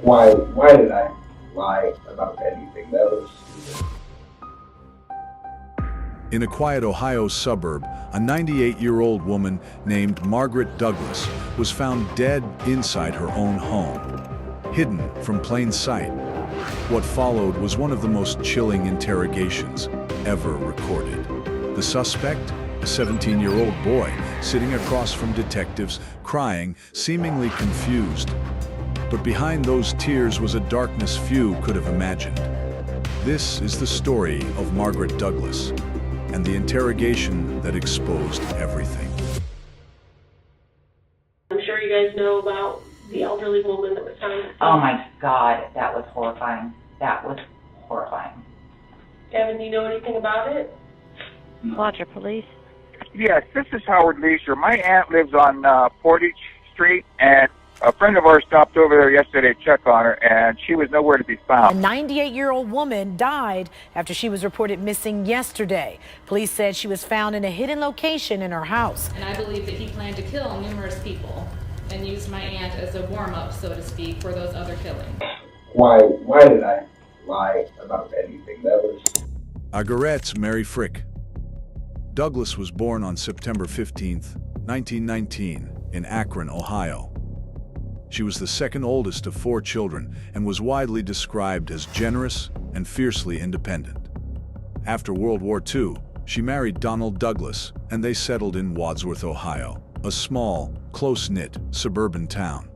Why did I lie about anything? That was stupid. In a quiet Ohio suburb, a 98-year-old woman named Margaret Douglas was found dead inside her own home, hidden from plain sight. What followed was one of the most chilling interrogations ever recorded. The suspect, a 17-year-old boy, sitting across from detectives, crying, seemingly confused. But behind those tears was a darkness few could have imagined. This is the story of Margaret Douglas, and the interrogation that exposed everything. I'm sure you guys know about the elderly woman that was found. Oh my God, that was horrifying. That was horrifying. Kevin, do you know anything about it? Roger, police. Yes, this is Howard Leisure. My aunt lives on Portage Street, and a friend of ours stopped over there yesterday to check on her, and she was nowhere to be A found. 98-year-old woman died after she was reported missing yesterday. Police said she was found in a hidden location in her house. And I believe that he planned to kill numerous people and used my aunt as a warm-up, so to speak, for those other killings. Why did I lie about anything? That was Agarette's Mary Frick. Douglas was born on September 15, 1919, in Akron, Ohio. She was the second oldest of 4 children and was widely described as generous and fiercely independent. After World War II, she married Donald Douglas, and they settled in Wadsworth, Ohio, a small, close-knit suburban town.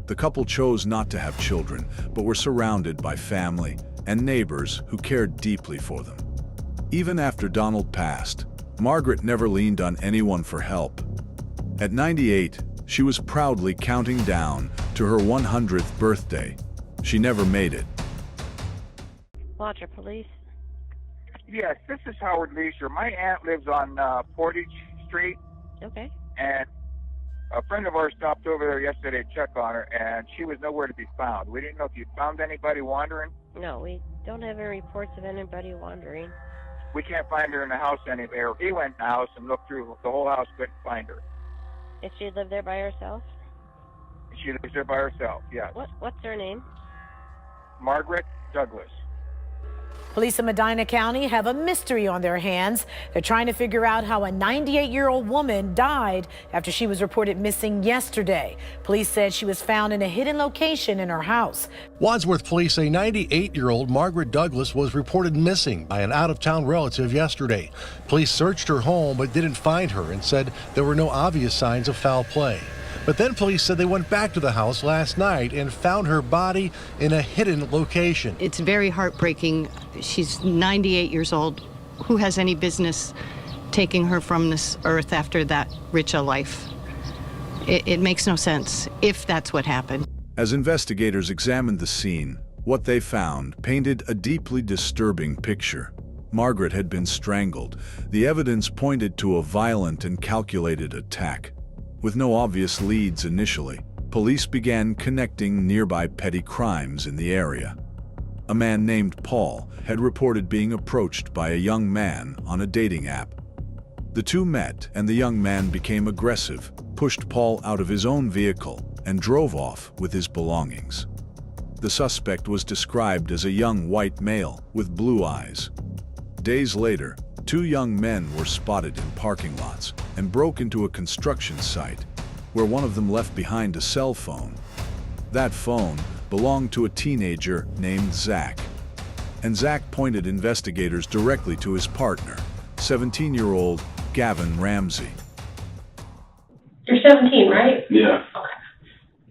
The couple chose not to have children, but were surrounded by family and neighbors who cared deeply for them. Even after Donald passed, Margaret never leaned on anyone for help. At 98, she was proudly counting down to her 100th birthday. She never made it. Roger, police. Yes, this is Howard Leisure. My aunt lives on Portage Street, Okay. and a friend of ours stopped over there yesterday to check on her, and she was nowhere to be found. We didn't know if you found anybody wandering. No, we don't have any reports of anybody wandering. We can't find her in the house anywhere. He went in the house and looked through the whole house, couldn't find her. Did she live there by herself? She lives there by herself, yes. What's her name? Margaret Douglas. Police in Medina County have a mystery on their hands. They're trying to figure out how a 98-year-old woman died after she was reported missing yesterday. Police said she was found in a hidden location in her house. Wadsworth police say 98-year-old Margaret Douglas was reported missing by an out-of-town relative yesterday. Police searched her home but didn't find her and said there were no obvious signs of foul play. But then police said they went back to the house last night and found her body in a hidden location. It's very heartbreaking. She's 98 years old. Who has any business taking her from this earth after that rich a life? It makes no sense if that's what happened. As investigators examined the scene, what they found painted a deeply disturbing picture. Margaret had been strangled. The evidence pointed to a violent and calculated attack. With no obvious leads initially, police began connecting nearby petty crimes in the area. A man named Paul had reported being approached by a young man on a dating app. The two met, and the young man became aggressive, pushed Paul out of his own vehicle, and drove off with his belongings. The suspect was described as a young white male with blue eyes. Days later, 2 young men were spotted in parking lots and broke into a construction site, where one of them left behind a cell phone. That phone belonged to a teenager named Zach, and Zach pointed investigators directly to his partner, 17-year-old Gavin Ramsey. You're 17, right? yeah. Okay.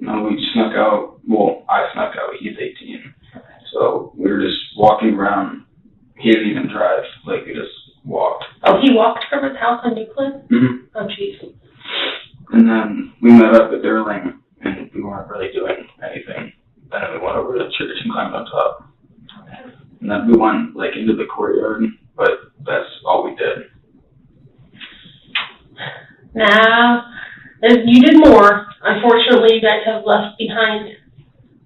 No, we snuck out. Well, I snuck out. He's 18. So we were just walking around. He didn't even drive. Like, we just walked. Oh, he walked from his house on Euclid? Mm-hmm. Oh, jeez. And then we met up at Derling, and we weren't really doing anything. Then we went over to the church and climbed on top. And then we went, like, into the courtyard, but that's all we did. Now, you did more. Unfortunately, you guys have left behind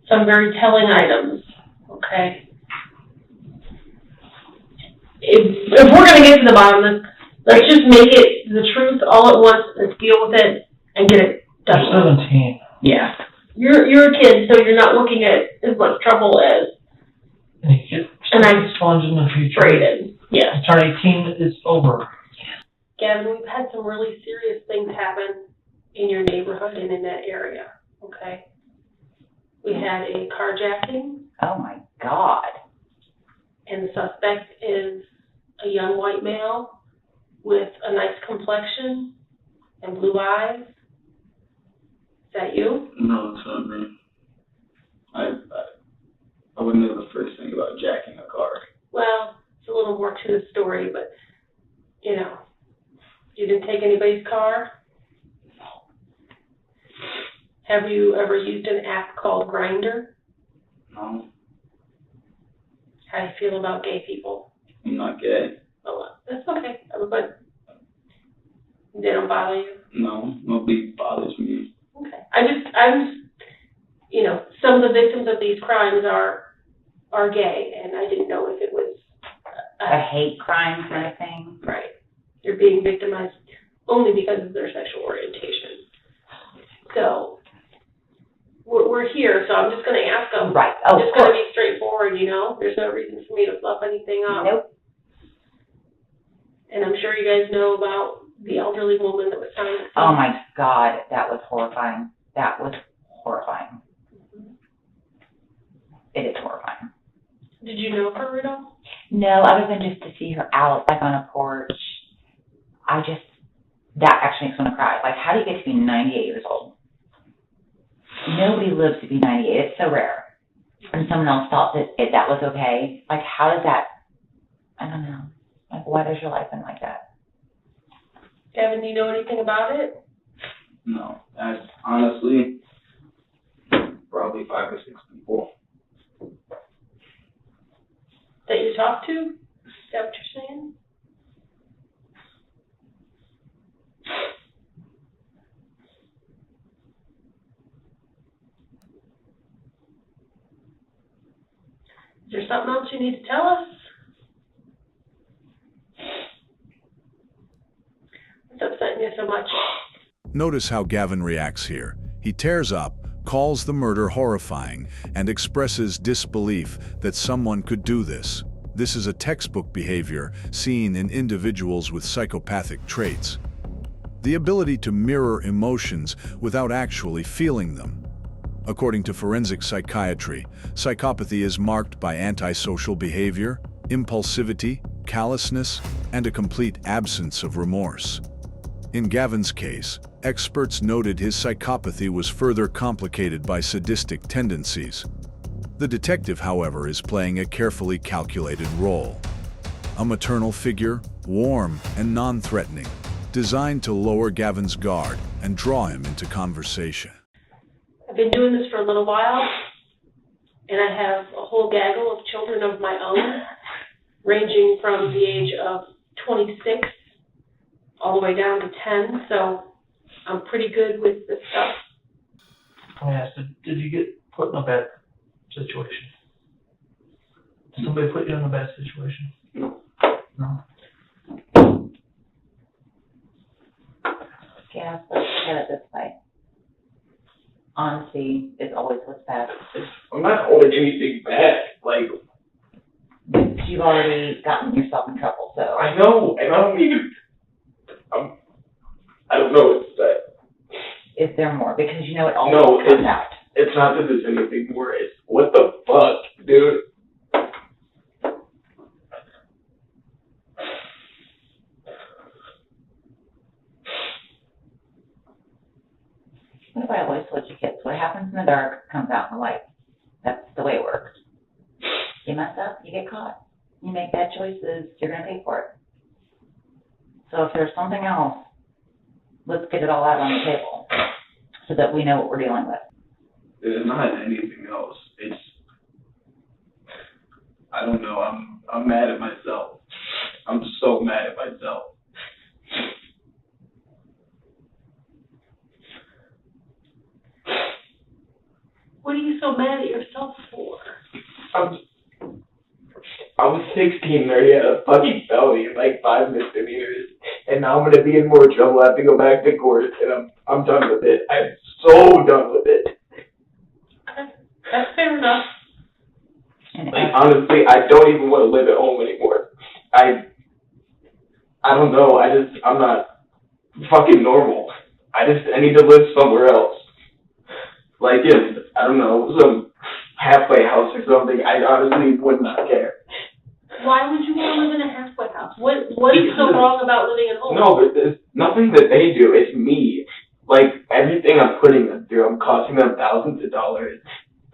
some very telling items. Okay? If we're going to get to the bottom of this, let's just make it the truth all at once. Let's deal with it and get it done. You're 17. Yeah. you're a kid, so you're not looking at as much trouble as And I'm challenged in the future. Braden. Yeah. Attorney team is over. Gavin, we've had some really serious things happen in your neighborhood and in that area, okay? We had a carjacking, Oh my God. and the suspect is a young white male with a nice complexion and blue eyes. Is that you? No, it's not me. I wouldn't know the first thing about jacking a car. Well, it's a little more to the story, but, you know, you didn't take anybody's car? Have you ever used an app called Grindr? No, How do you feel about gay people? I'm not gay. Oh, well, that's okay, but they don't bother you? No, nobody bothers me. Okay. I'm, you know, some of the victims of these crimes are gay, and I didn't know if it was A hate crime kind of thing. right. They're being victimized only because of their sexual orientation. So, we're here, so I'm just going to ask them. Right. Oh, It's of going to course. be straightforward, you know? There's no reason for me to fluff anything up. Nope. And I'm sure you guys know about the elderly woman that was found at the Oh my God, that was horrifying. That was horrifying. It is horrifying. Did you know her at all? No, other than just to see her out, like on a porch, that actually makes me want to cry. Like, how do you get to be 98 years old? Nobody lives to be 98. It's so rare. And someone else thought that was okay. Like, how does that, I don't know. Like, why does your life end like that? Gavin, do you know anything about it? No, that's honestly probably 5 or 6 people. That you talked to? Is that what you're saying? Is there something else you need to tell us? What's upsetting you so much? Notice how Gavin reacts here. He tears up, calls the murder horrifying, and expresses disbelief that someone could do this. This is a textbook behavior seen in individuals with psychopathic traits. The ability to mirror emotions without actually feeling them. According to forensic psychiatry, psychopathy is marked by antisocial behavior, impulsivity, callousness, and a complete absence of remorse. In Gavin's case, experts noted his psychopathy was further complicated by sadistic tendencies. The detective, however, is playing a carefully calculated role. A maternal figure, warm and non-threatening, designed to lower Gavin's guard and draw him into conversation. I've been doing this for a little while, and I have a whole gaggle of children of my own, ranging from the age of 26 all the way down to 10, so I'm pretty good with this stuff. Yeah, so did you get put in a bad situation? Did somebody put you in a bad situation? No. No? Yeah, let's look at it this way. Honesty is always what's best. I'm not holding anything back. Like, But you've already gotten yourself in trouble, so. I know, and I don't even. I don't know what to say. Is there more? Because you know it all No, comes out. It's not that there's anything more. It's what the fuck, dude. What have I always told you kids? What happens in the dark comes out in the light. That's the way it works. You mess up, you get caught. You make bad choices, you're going to pay for it. So if there's something else, let's get it all out on the table so that we know what we're dealing with. There's not anything else. It's, I don't know. I'm mad at myself. I'm so mad at myself. What are you so mad at yourself for? I was 16 and I already had a fucking felony and like 5 misdemeanors, and now I'm gonna be in more trouble. I have to go back to court, and I'm done with it. I'm so done with it. enough. And Like, honestly, I don't even want to live at home anymore. I don't know. I'm not fucking normal. I need to live somewhere else. Like in, I don't know, some halfway house or something. I honestly would not care. Why would you want to live in a halfway house? What is so wrong about living at home? No, but there's nothing that they do. It's me. Like, everything I'm putting them through, I'm costing them thousands of dollars.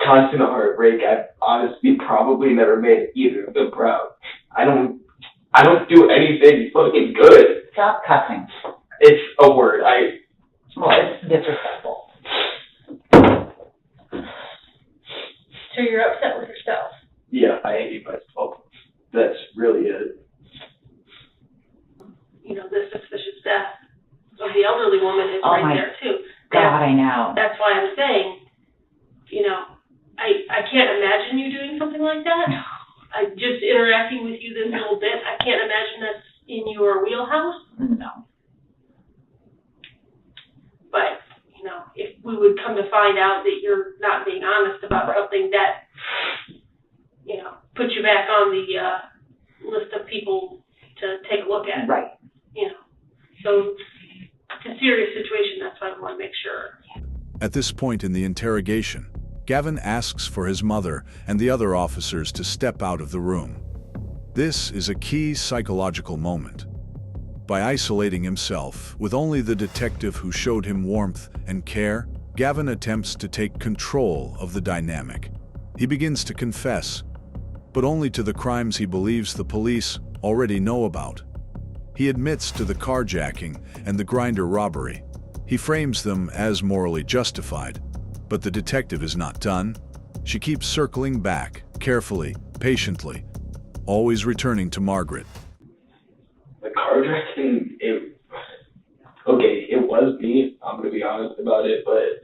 Constant heartbreak. I've honestly probably never made either of them proud. I don't do anything fucking good. stop cussing. It's a word. Well, it's disrespectful. So you're upset with yourself. Yeah, I hate myself. That's really it. You know, the suspicious death of the elderly woman is Oh right my there too. God, I know. That's why I'm saying, you know, I can't imagine you doing something like that. I just interacting with you this little bit, I can't imagine that's in your wheelhouse. No. But, you know, if we would come to find out that you're not being honest about something that, you know, puts you back on the list of people to take a look at. Right. You know, so it's a serious situation. That's why I want to make sure. At this point in the interrogation, Gavin asks for his mother and the other officers to step out of the room. This is a key psychological moment. By isolating himself with only the detective who showed him warmth and care, Gavin attempts to take control of the dynamic. He begins to confess, but only to the crimes he believes the police already know about. He admits to the carjacking and the grinder robbery. He frames them as morally justified, but the detective is not done. She keeps circling back, carefully, patiently, always returning to Margaret. The carjacking, it was me. I'm going to be honest about it, but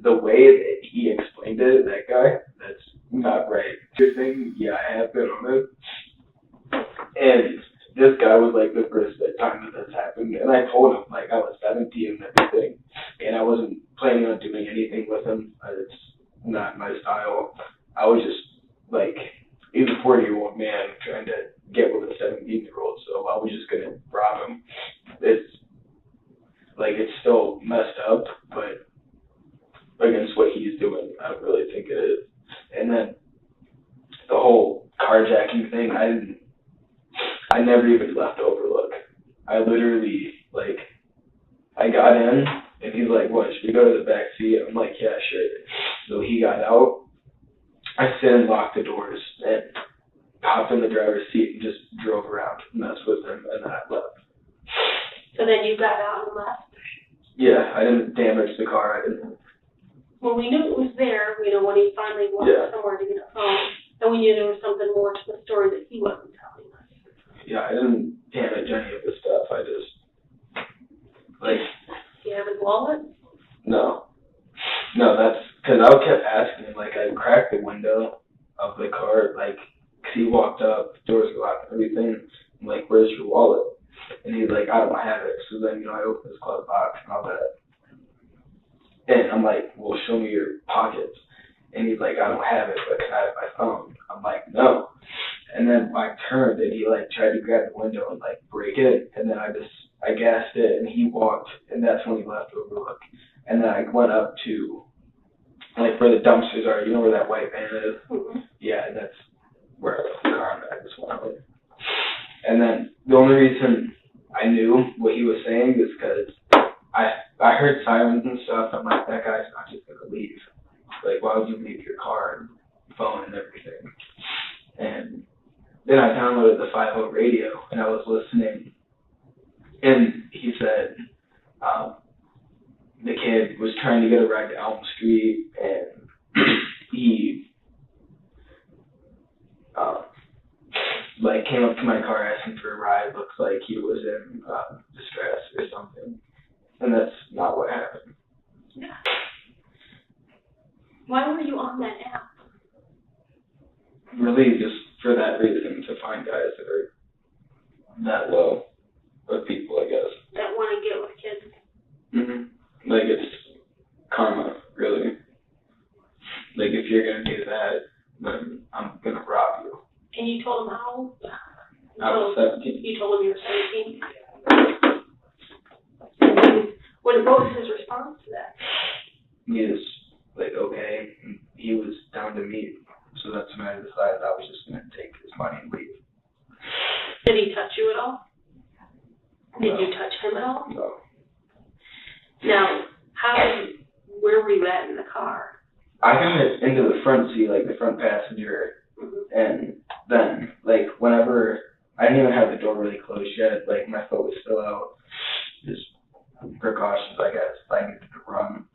the way that he explained it, that guy, that's not right. Good thing, yeah, I have been on it. And this guy was like the first time that this happened, and I told him, like, I was 17 and everything, and I wasn't planning on doing anything with him. It's not my style. I was just, like, he's a 40-year-old man trying to get with a 17-year-old, so I was just going to rob him. It's still messed up, but against what he's doing, I don't really think it is. And then the whole carjacking thing, I never even left Overlook. I literally, I got in, and he's like, what, should we go to the back seat? I'm like, yeah, sure. So he got out. I sit and locked the doors and hopped in the driver's seat and just drove around, messed with him, and then I left. So then you got out and left? Yeah, I didn't damage the car. I didn't. Well, we knew it was there, you know, when he finally went somewhere to get a phone, and we knew there was something more to the story that he wasn't telling us. Yeah, I didn't damage any of the stuff. I just, Do you have his wallet? No, that's because I kept asking him, I cracked the window of the car, cause he walked up, doors were locked and everything. I'm like, where's your wallet? And he's like, I don't have it. So then, I opened his glove box and all that. And I'm like, well, show me your pockets. And he's like, I don't have it, but can I have my phone? I'm like, no. And then I turned and he tried to grab the window and break it. And then I gassed it and he walked, and that's when he left Overlook. And then I went up to where the dumpsters are, you know where that white van is? Mm-hmm. Yeah, and that's where I left the car, and I just went out. And then the only reason I knew what he was saying is because I heard sirens and stuff. I'm like, that guy's not just gonna leave. Why would you leave your car and phone and everything? And then I downloaded the 5.0 radio, and I was listening, and he said the kid was trying to get a ride to Elm Street, and he came up to my car asking for a ride. Looks like he was in distress or something, and that's not what happened. Yeah. Why were you on that app? Really, just for that reason, to find guys that are that low of people, I guess. That want to get with kids. Mm-hmm. It's karma, really. If you're gonna do that, You told him how old? I was 17. You told him you were 17? What was his response to that? He was like, okay, and he was down to meet. So that's when I decided I was just gonna take his money and leave. Did he touch you at all? Did No. you touch him at all? No. Now, where were you at in the car? I got into the front seat, like the front passenger, and then, like, whenever, I didn't even have the door really closed yet, like, my foot was still out, just precautions, I guess, I needed to run.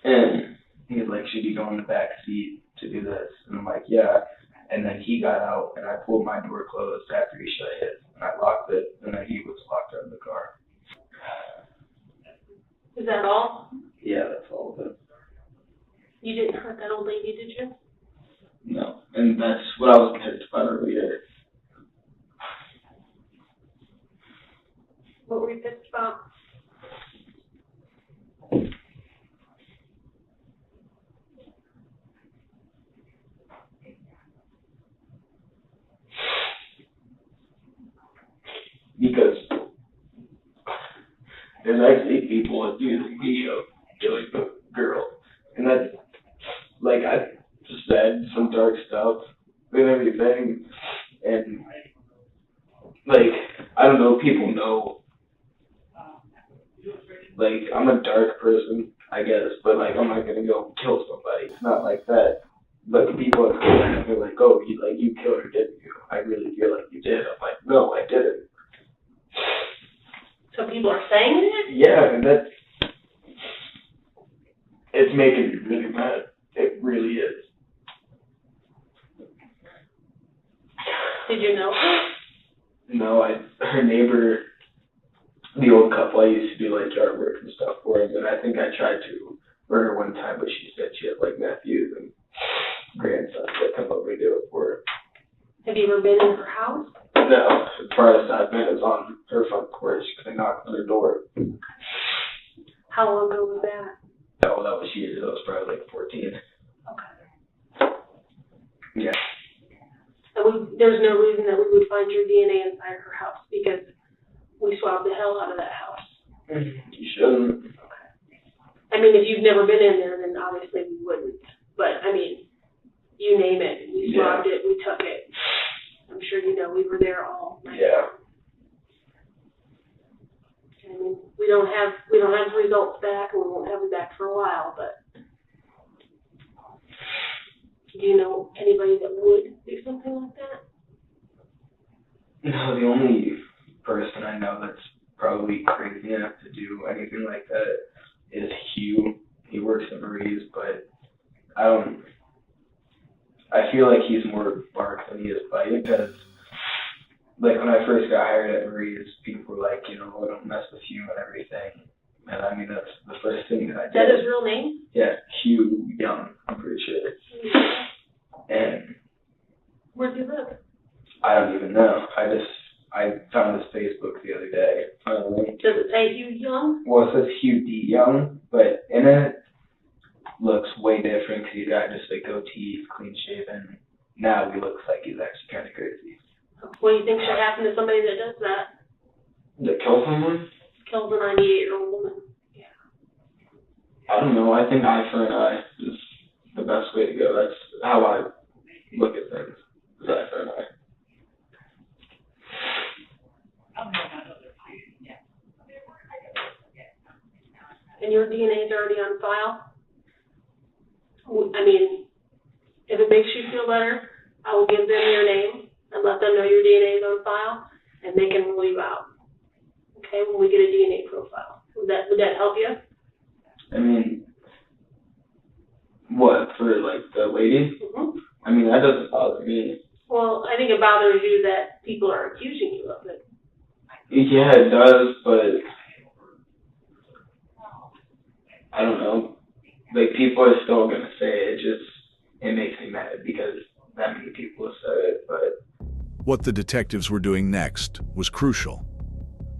And he was like, should you go in the back seat to do this? And I'm like, yeah. And then he got out, and I pulled my door closed after he shut his, and I locked it, and then he was locked out of the car. Is that all? Yeah, that's all of it. You didn't hurt that old lady, did you? No, and that's what I was pissed about earlier. What were you pissed about? Because there's actually people that do the video killing the girl. And that's, like, I just said some dark stuff and everything. And, like, I don't know, people know, like, I'm a dark person, I guess, but, like, I'm not gonna go kill somebody. It's not like that. But people are they're like, oh, you killed her, didn't you? I really feel like you did. I'm like, no, I didn't. So people are saying it? Yeah, and it's making me really mad. It really is. Did you know her? No, her neighbor, the old couple, I used to do like yard work and stuff for him, and I think I tried to burn her one time, but she said she had like nephews and grandsons that come over and do it for her. Have you ever been in her house? No, as far as I've been is on her front porch because I knocked on her door. How long ago was that? Oh, that was years ago. I was probably like 14. Okay. Yeah. And there's no reason that we would find your DNA inside her house because we swabbed the hell out of that house. You shouldn't. I mean, if you've never been in there, then obviously we wouldn't. But, I mean, you name it. We swabbed it. We took it. I'm sure you know we were there all night. Yeah. I mean, we don't have the results back, and we won't have them back for a while. But do you know anybody that would do something like that? No, the only person I know that's probably crazy enough to do anything like that is Hugh. He works at Marie's, but I feel like he's more bark than he is bite because, like, when I first got hired at Marie's, people were like, you know, I don't mess with you and everything. And I mean, that's the first thing that I did. Is that his real name? Yeah, Hugh Young, I'm pretty sure. And Where does he live? I don't even know. I found his Facebook the other day. Does it say Hugh Young? Well, it says Hugh D. Young, but in it looks way different because he's got just a goatee, clean shaven. Now he looks like he's actually kind of crazy. What do you think should happen to somebody that does that? That kill someone? Kills a 98-year-old woman. Yeah. I don't know. I think eye for an eye is the best way to go. That's how I look at things. Is eye for an eye. And your DNA is already on file? I mean, if it makes you feel better, I will give them your name and let them know your DNA is on file, and they can rule you out. Okay, when we get a DNA profile. Would that help you? I mean, what, for like the lady? Mm-hmm. I mean, that doesn't bother me. Well, I think it bothers you that people are accusing you of it. Yeah, it does, but I don't know. Like, people are still gonna say it. It makes me mad because that many people have said it, but What the detectives were doing next was crucial.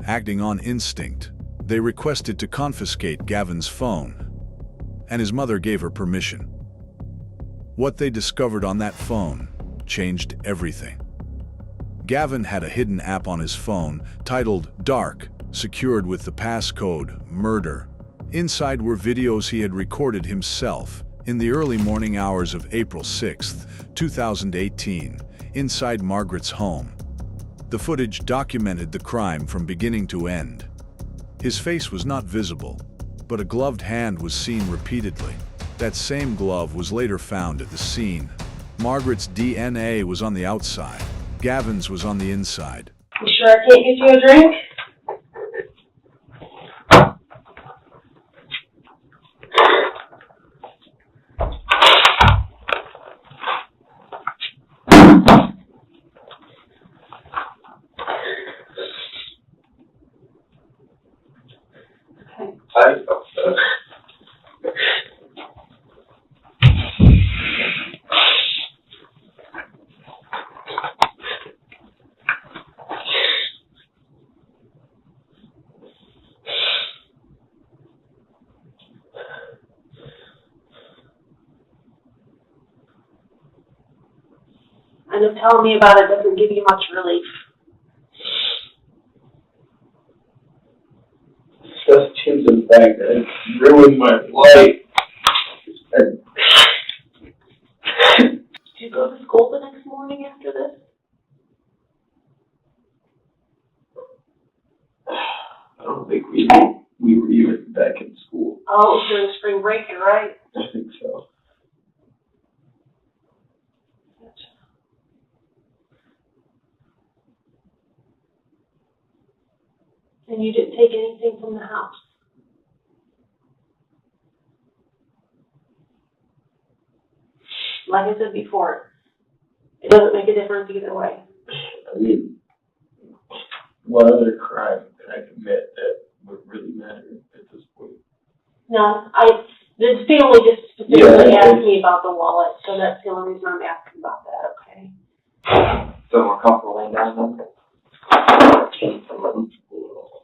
Acting on instinct, they requested to confiscate Gavin's phone, and his mother gave her permission. What they discovered on that phone changed everything. Gavin had a hidden app on his phone titled Dark, secured with the passcode Murder. Inside were videos he had recorded himself in the early morning hours of April 6, 2018, inside Margaret's home. The footage documented the crime from beginning to end. His face was not visible, but a gloved hand was seen repeatedly. That same glove was later found at the scene. Margaret's DNA was on the outside. Gavin's was on the inside. You sure I can't get you a drink? I know telling me about it doesn't give you much relief. Just to the fact that it ruined my life. Did you go to school the next morning after this? I don't think we were even back in school. Oh, during spring break, you're right. I think so. And you didn't take anything from the house? Like I said before, it doesn't make a difference either way. I mean, what other crime can I commit that would really matter at this point? No, the family just specifically asked me about the wallet, so that's the only reason I'm asking about that, okay? So we're comfortable laying down then?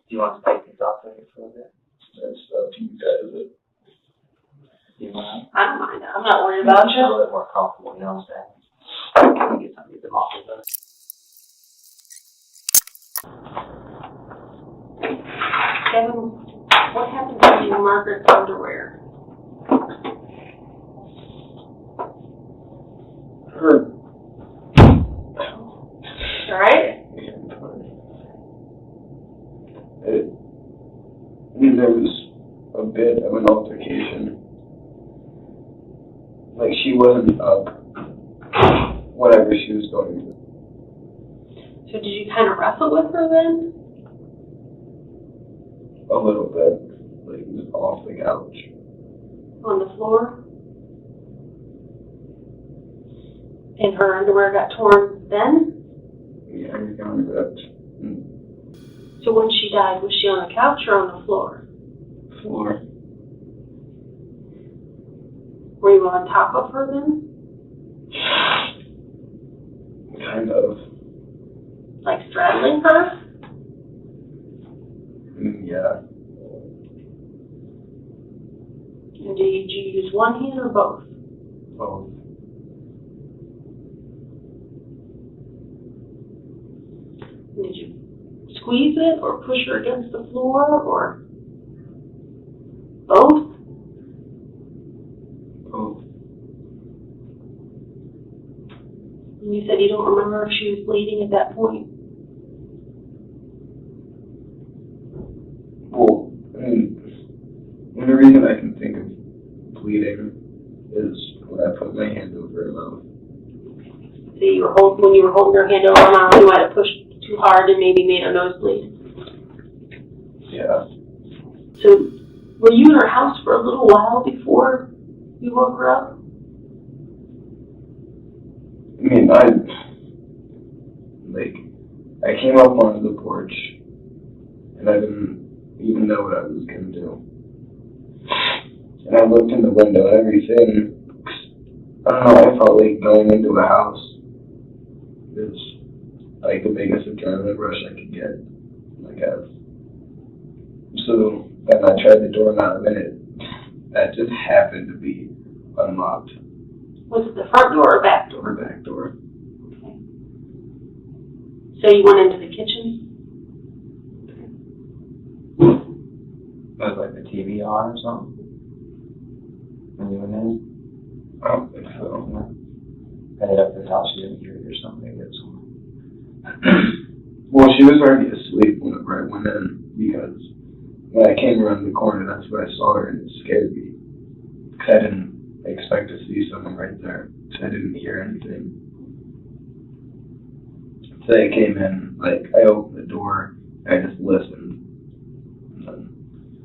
Do you want to take these off there for a bit? That's up to you guys. Do you want I don't mind. I'm not worried about a you. little bit more comfortable, you know what I'm saying? I can get some of them off of us. Kevin, what happened to you, Margaret's underwear? Her. All right? There was a bit of an altercation. Like, she wasn't up, whatever she was going through. So did you kind of wrestle with her then? A little bit. Like, it was off the couch. On the floor? And her underwear got torn then? Yeah, I got ripped. So when she died, was she on the couch or on the floor? Floor. Were you on top of her then? Kind of. Like straddling her? Yeah. And did you use one hand or both? Both. Did you squeeze it or push her against the floor or both? Both. And you said you don't remember if she was bleeding at that point. Well, I mean, the only reason I can think of bleeding is when I put my hand over her mouth. So you were when you were holding her hand over her mouth, you might have pushed too hard and maybe made her nosebleed. Yeah. So were you in her house for a little while before you woke her up? I mean, I came up onto the porch, and I didn't even know what I was going to do. And I looked in the window and everything, I don't know, I felt like going into a house is like the biggest adrenaline rush I could get, I guess. So then I tried the doorknob and that just happened to be unlocked. Was it the front door or back door? Back door. So you went into the kitchen? Was like the TV on or something? When you went in? I don't think so. Headed up to the house, she didn't hear it or something. Maybe it was something. Well, she was already asleep whenever I went in, because when I came around the corner, that's when I saw her, and it scared me. Because I didn't expect to see someone right there, so I didn't hear anything. So I came in, like, I opened the door, I just listened, and then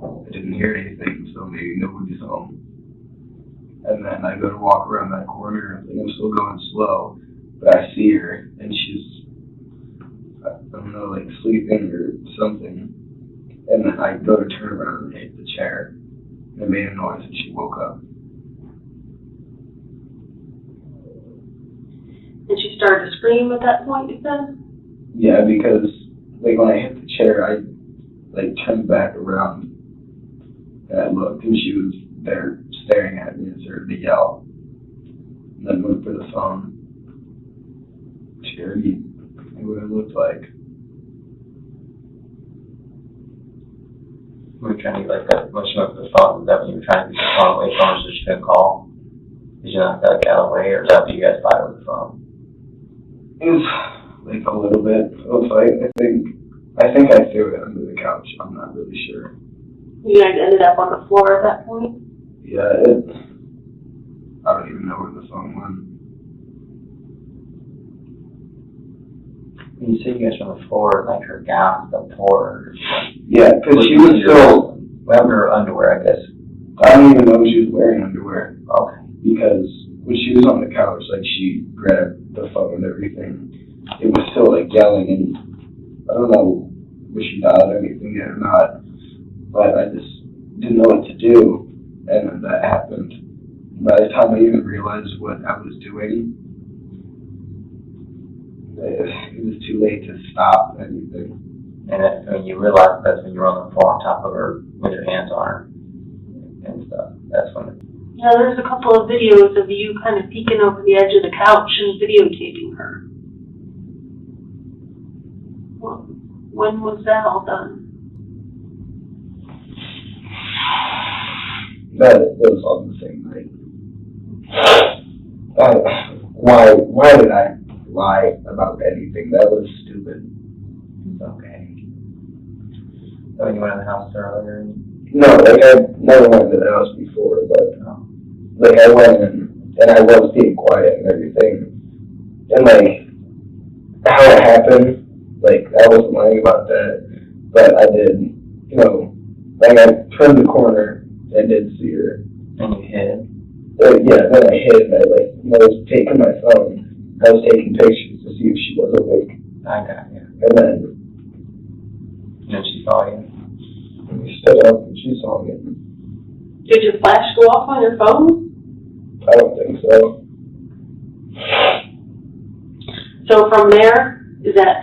I didn't hear anything, so maybe nobody's home. And then I go to walk around that corner, and I'm still going slow, but I see her, and she's, I don't know, like sleeping or something. And then I go to turn around and hit the chair, and it made a noise, and she woke up. And she started to scream at that point, you said? Yeah, because like when I hit the chair, I like turned back around, and I looked, and she was there staring at me and started to yell. And then went for the phone. She already knew what it looked like. We were trying to get like that, when she went for the phone, was that when you were trying to get the phone away from her so she couldn't call? Did you knock that gal away, or is that what you guys fight with the phone? It was like a little bit of a fight, I think. I think I threw it under the couch. I'm not really sure. You guys ended up on the floor at that point? Yeah, I don't even know where the phone went. When you say you guys were on the floor, like her gown, the floor. Yeah, because she was still. What happened to her underwear, I guess? I don't even know if she was wearing underwear. Okay. Because when she was on the couch, like she grabbed the phone and everything, it was still like yelling, and I don't know if she dialed anything yet or not, but I just didn't know what to do, and then that happened. By the time I even realized what I was doing, it was too late to stop anything. And when you realized that's when you were on the floor on top of her with your hands on her and stuff. That's when Yeah, there's a couple of videos of you kind of peeking over the edge of the couch and videotaping her. Well, when was that all done? That was on the same night. Why did I lie about anything? That was stupid. okay. So when you went in the house earlier? No, like I never went to the house before, but like I went in and I was being quiet and everything. And like how it happened, like I wasn't lying about that, but I did, you know, like I turned the corner and did see her. And you hid? Yeah, then I hid and I like, I was taking my phone, I was taking pictures to see if she was awake. I got you. And then she saw you? And we stood up and she saw me. Did your flash go off on your phone? I don't think so. So from there, is that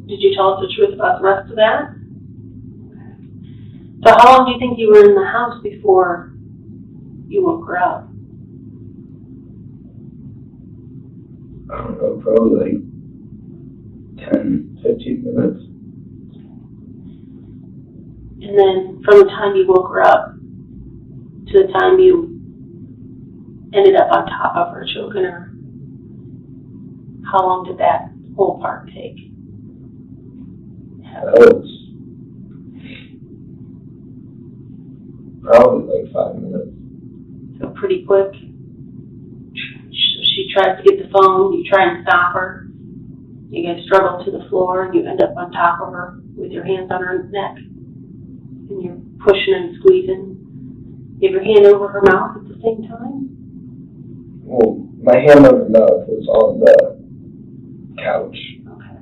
did you tell us the truth about the rest of that? So how long do you think you were in the house before you woke her up? I don't know, probably like 10, 15 minutes. And then from the time you woke her up to the time you ended up on top of her, choking her, how long did that whole part take? That was probably like 5 minutes. So pretty quick. She tries to get the phone, you try and stop her. You guys struggle to the floor and you end up on top of her with your hands on her neck. And you're pushing and squeezing. You have your hand over her mouth at the same time? Well, my hand on her mouth was on the couch. Okay.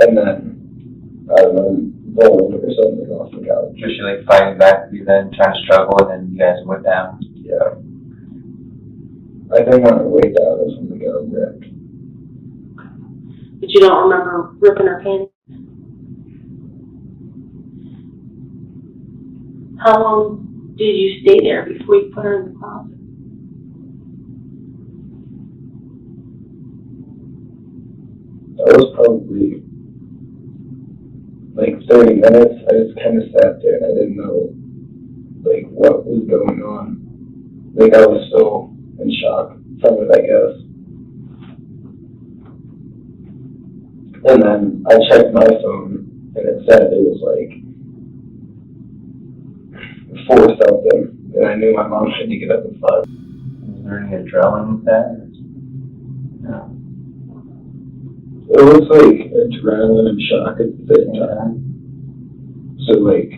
And then, I don't know, rolled or something off the couch. Was she like fighting back with you then, trying to struggle, and then you guys went down? Yeah. I think on her way down is when we got ripped. But you don't remember ripping her pants? How long did you stay there before you put her in the closet? That was probably like 30 minutes. I just kind of sat there and I didn't know like what was going on. Like I was still in shock from it, I guess. And then I checked my phone and it said it was like 4 something, and I knew my mom had to get up at 5. Was there any adrenaline with that? No. It was like adrenaline and shock at the same time. So like,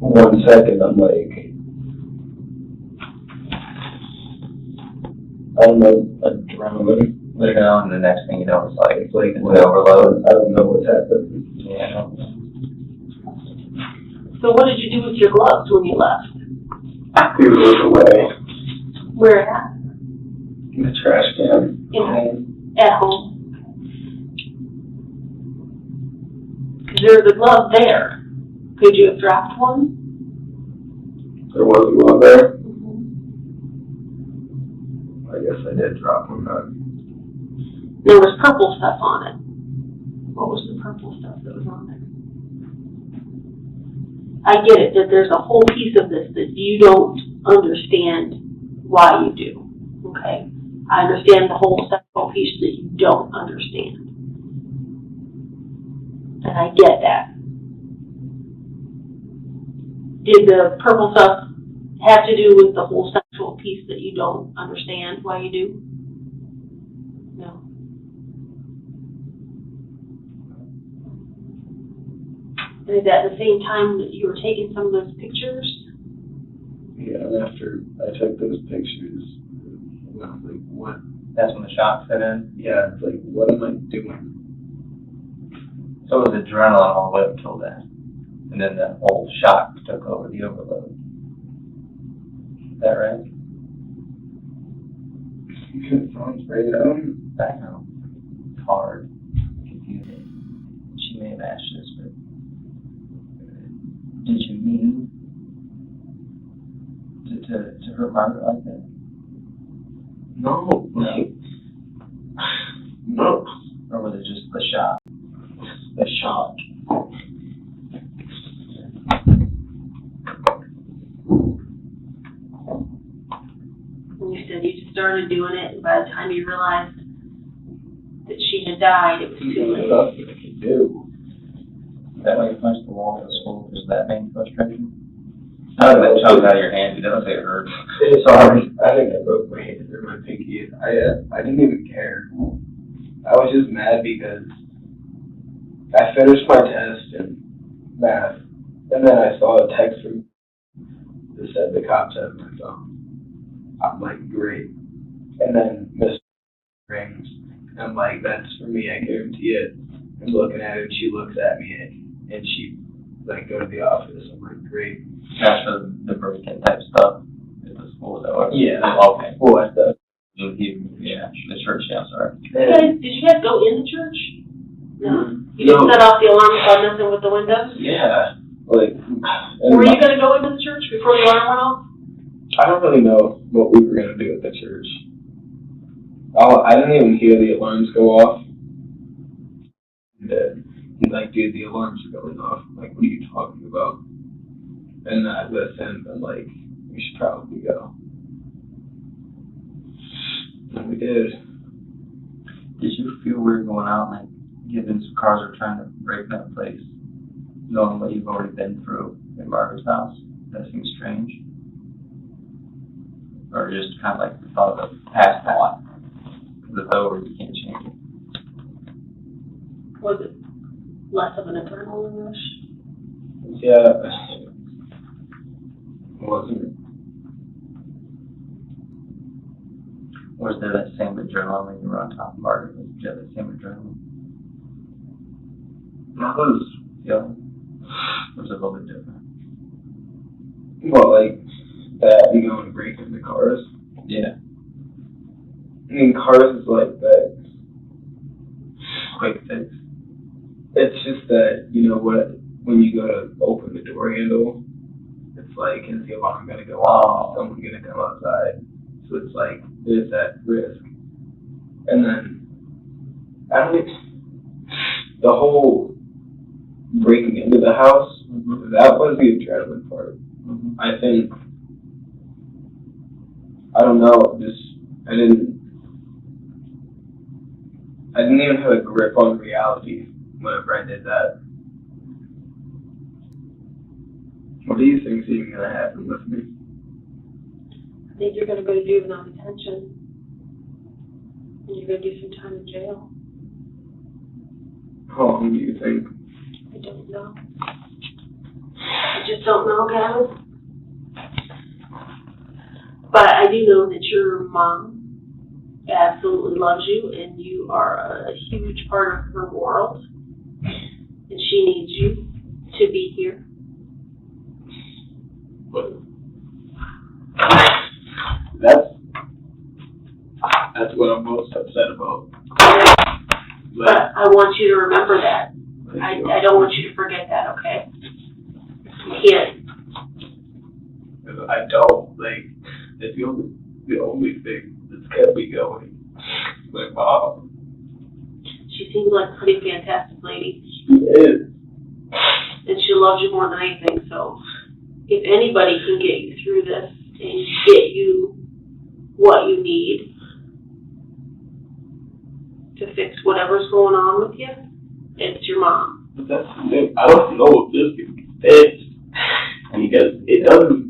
1 second I'm like, I don't know, adrenaline. Like, and the next thing you know, it's like It's overload. I don't know what's happening. Yeah, I don't know. So what did you do with your gloves when you left? We rode away Where at? in the trash can. At home. There's a glove there. Could you have dropped one? There was a glove there. I guess I did drop one then. There was purple stuff on it. What was the purple stuff that was on there? I get it, that there's a whole piece of this that you don't understand why you do, okay? I understand the whole sexual piece that you don't understand. And I get that. Did the purple stuff have to do with the whole sexual piece that you don't understand why you do? No. And is that the same time that you were taking some of those pictures? Yeah, and after I took those pictures, I was like, what? That's when the shock set in? Yeah, it's like, what am I doing? So it was adrenaline all the way up until then. And then the whole shock took over the overload. Is that right? It sounds right. I know. It's hard. Confusing. She may have asked this, but did you mean to hurt Margaret like that? No. No. Or was it just the shock? The shock. You said you just started doing it, and by the time you realized that she had died, it was too late. Nothing I could do. That way you punched the wall at school because of that main frustration? I don't know that chunk out of your hand. It doesn't say it hurts. Sorry. I think I broke my hand or my pinky. I didn't even care. I was just mad because I finished my test in math, and then I saw a text from that said the cops had my phone. I'm like, great. And then Miss rings. I'm like, that's for me, I guarantee it. I'm looking at her, and she looks at me, and she, like, go to the office. I'm like, great. That's for the break-in type stuff at the school, that was? Yeah. Okay. Full stuff. Yeah, the church, yeah, sorry. Did you guys go in the church? No. You didn't set off the alarm by messing with the windows? Yeah. Like, Were you going to go into the church before the alarm went off? I don't really know what we were going to do at the church. I didn't even hear the alarms go off. He's like, dude, the alarms are going off. I'm like, what are you talking about? And I listened. I'm like, we should probably go. And we did. Did you feel weird going out, like, given some cars are trying to break that place, knowing what you've already been through in Margaret's house? That seems strange. Or just kind of like the thought of the past thought. Because it's over, you can't change it. Was it less of an adrenaline rush? Yeah. It wasn't. Or was there that same adrenaline when you were on top of Margaret? Did you have that same adrenaline? That was, feeling? Or was it a little bit different? well, like, that you go and break into cars. Yeah. I mean, cars is like that quick fix. It's just that, you know what, when you go to open the door handle, it's like, is the alarm going to go off? Is someone going to come outside? So it's like, there's that risk. And then I don't. The whole breaking into the house, that was the adrenaline part. I think. I don't know. I didn't even have a grip on reality whenever I did that. What do you think's even gonna happen with me? I think you're gonna go to juvenile detention. And you're gonna do some time in jail. How long do you think? I don't know. I just don't know, Gavin. But I do know that your mom absolutely loves you, and you are a huge part of her world, and she needs you to be here. But that's what I'm most upset about. But I want you to remember that. I don't want you to forget that, okay? You can't. I don't, like, it's the only thing that's kept me going. My mom. She seems like a pretty fantastic lady. She is. And she loves you more than anything, so if anybody can get you through this and get you what you need to fix whatever's going on with you, it's your mom. But that's the thing. I don't know if this can be fixed. Because it doesn't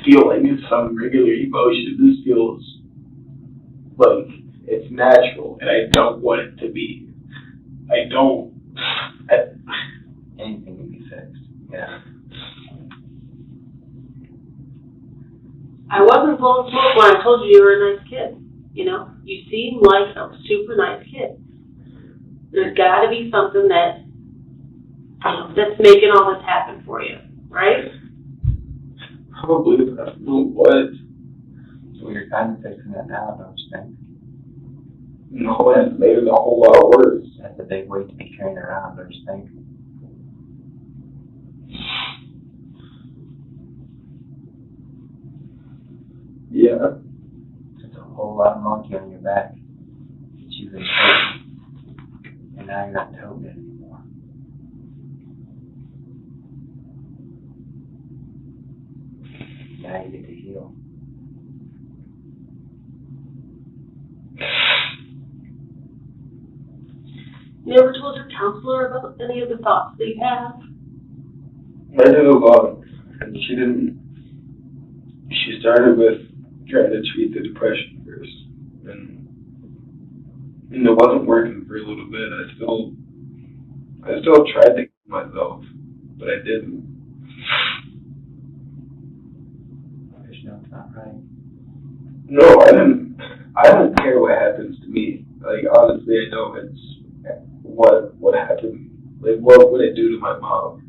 feel like it's some regular emotion. This feels like it's natural, and I don't want it to be. Anything can be fixed. Yeah. I wasn't blowing smoke when I told you you were a nice kid. You know, you seem like a super nice kid. There's got to be something that, that's making all this happen for you, right? Probably, but I don't know what. So you're kind of fixing that now, don't you think? No, that's made it a whole lot worse. That's a big weight to be carrying around, don't you think? Yeah. It's a whole lot of monkey on your back that you've been toting. And now you're not toting it anymore. Now you get to heal. You never told your counselor about any of the thoughts that you have? I knew and she didn't. She started with trying to treat the depression first, and it wasn't working for a little bit. I still tried to kill myself, but I didn't. There's no, it's not right. No, I didn't. I don't care what happens to me. Like, honestly, I don't. It's what happened. Like, what would it do to my mom?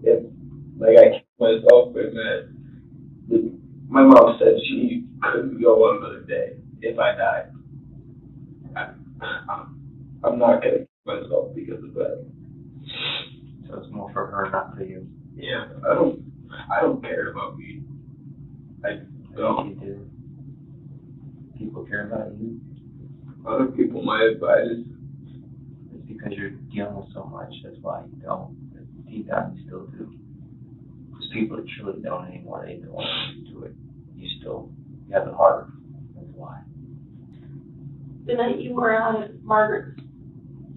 If, like, I killed myself and that my mom said she couldn't go another day if I died. I'm not gonna kill myself because of that. So it's more for her, not for you. Yeah, I don't care about me. I don't. You do. People care about you. Other people might, but it's because you're dealing with so much. That's why you don't. But deep down, you still do. Because people that truly don't anymore, they don't want to do it. You have the heart. That's why. The night you were out at Margaret's,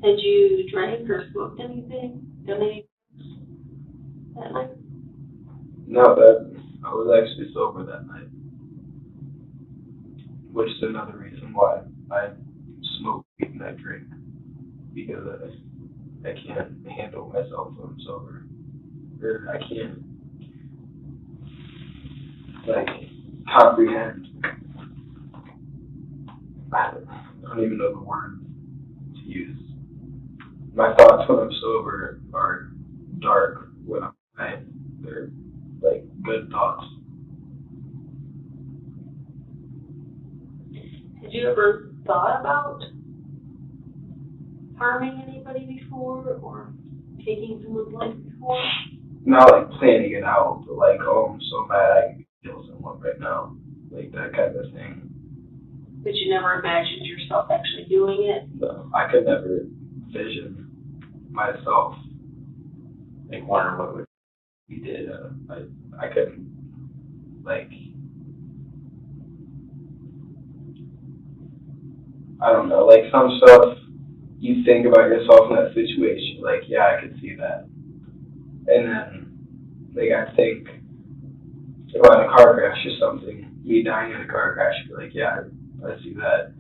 had you drank or smoked anything? Done any that night? No, I was actually sober that night. Which is another reason why I smoke weed and I drink. Because I can't handle myself when I'm sober. Or I can't, like, comprehend. I don't even know the word to use. My thoughts when I'm sober are dark. When I'm high, they're, like, good thoughts. Had you ever thought about harming anybody before or taking someone's life before? Not like planning it out, but like, oh, I'm so mad I can kill someone right now. Like that kind of thing. But you never imagined yourself actually doing it? No, I could never vision myself. Like, wonder what would We did. I couldn't, like, I don't know, like some stuff you think about yourself in that situation, like, yeah, I could see that. And then, like, I think about a car crash or something, me dying in a car crash, I'd be like, yeah, I see that.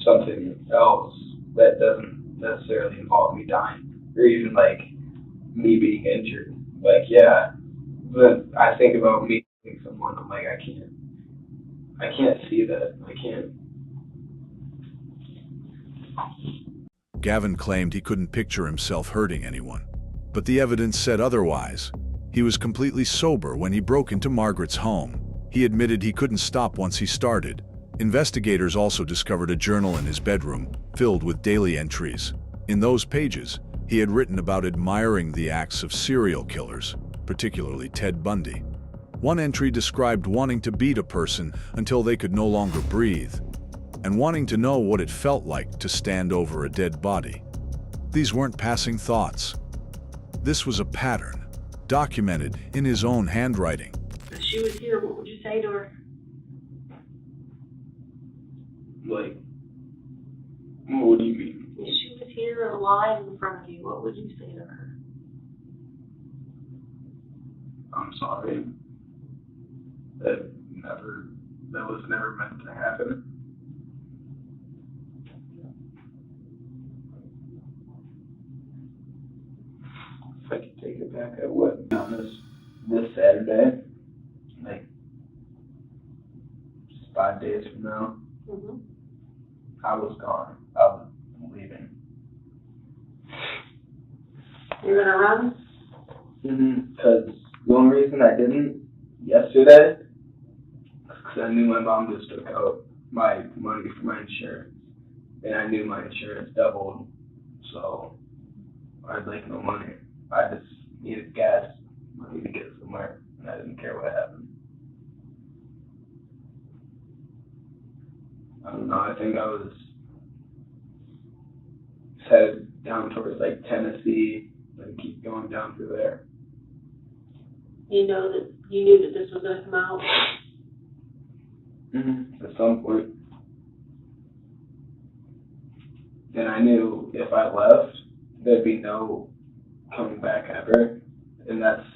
Something else that doesn't necessarily involve me dying, or even like me being injured. Like, yeah, but I think about me hitting someone, I'm like, I can't see that. I can't. Gavin claimed he couldn't picture himself hurting anyone, but the evidence said otherwise. He was completely sober when he broke into Margaret's home. He admitted he couldn't stop once he started. Investigators also discovered a journal in his bedroom filled with daily entries. In those pages, he had written about admiring the acts of serial killers, particularly Ted Bundy. One entry described wanting to beat a person until they could no longer breathe, and wanting to know what it felt like to stand over a dead body. These weren't passing thoughts. This was a pattern, documented in his own handwriting. If she was here, what would you say to her? Like, what do you mean? If she was here alive in front of you, what would you say to her? I'm sorry. That was never meant to happen. If I could take it back, I would. This Saturday, like, just 5 days from now, Mm-hmm. I was gone. I was leaving. You're gonna run? Because the only reason I didn't yesterday, because I knew my mom just took out my money for my insurance, and I knew my insurance doubled, so I had like no money. I just needed gas money to get somewhere, and I didn't care what happened. I don't know, I think I was headed down towards like Tennessee and keep going down through there. You knew that this was gonna come out? At some point. And I knew if I left, there'd be no coming back ever. And that's,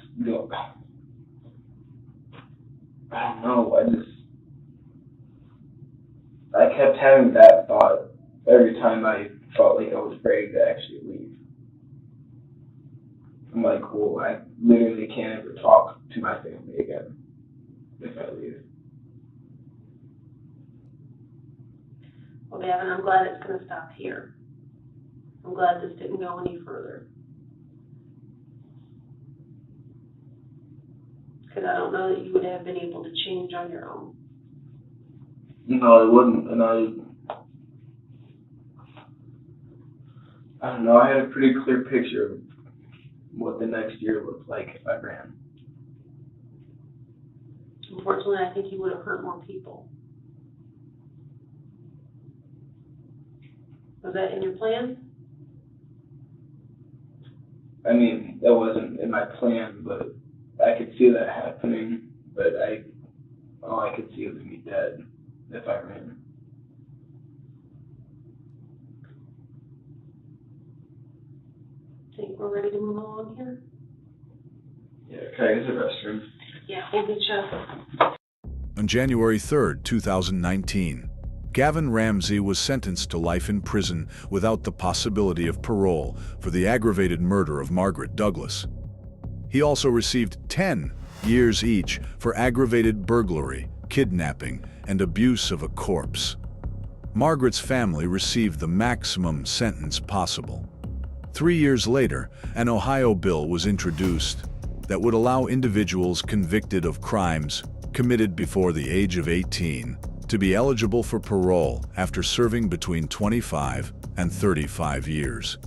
I don't know, I kept having that thought every time I felt like I was ready to actually leave. I'm like, well, I literally can't ever talk to my family again if I leave. Well, Gavin, I'm glad it's gonna stop here. I'm glad this didn't go any further. Because I don't know that you would have been able to change on your own. No, I wouldn't, and I don't know, I had a pretty clear picture of what the next year looked like if I ran. Unfortunately, I think you would have hurt more people. Was that in your plan? I mean, that wasn't in my plan, but I could see that happening, but all I could see was me dead if I ran. Think we're ready to move along here? Yeah, can I use the restroom? Yeah, we'll get you. On January 3, 2019, Gavin Ramsey was sentenced to life in prison without the possibility of parole for the aggravated murder of Margaret Douglas. He also received 10 years each for aggravated burglary, kidnapping, and abuse of a corpse. Margaret's family received the maximum sentence possible. 3 years later, an Ohio bill was introduced that would allow individuals convicted of crimes committed before the age of 18 to be eligible for parole after serving between 25 and 35 years.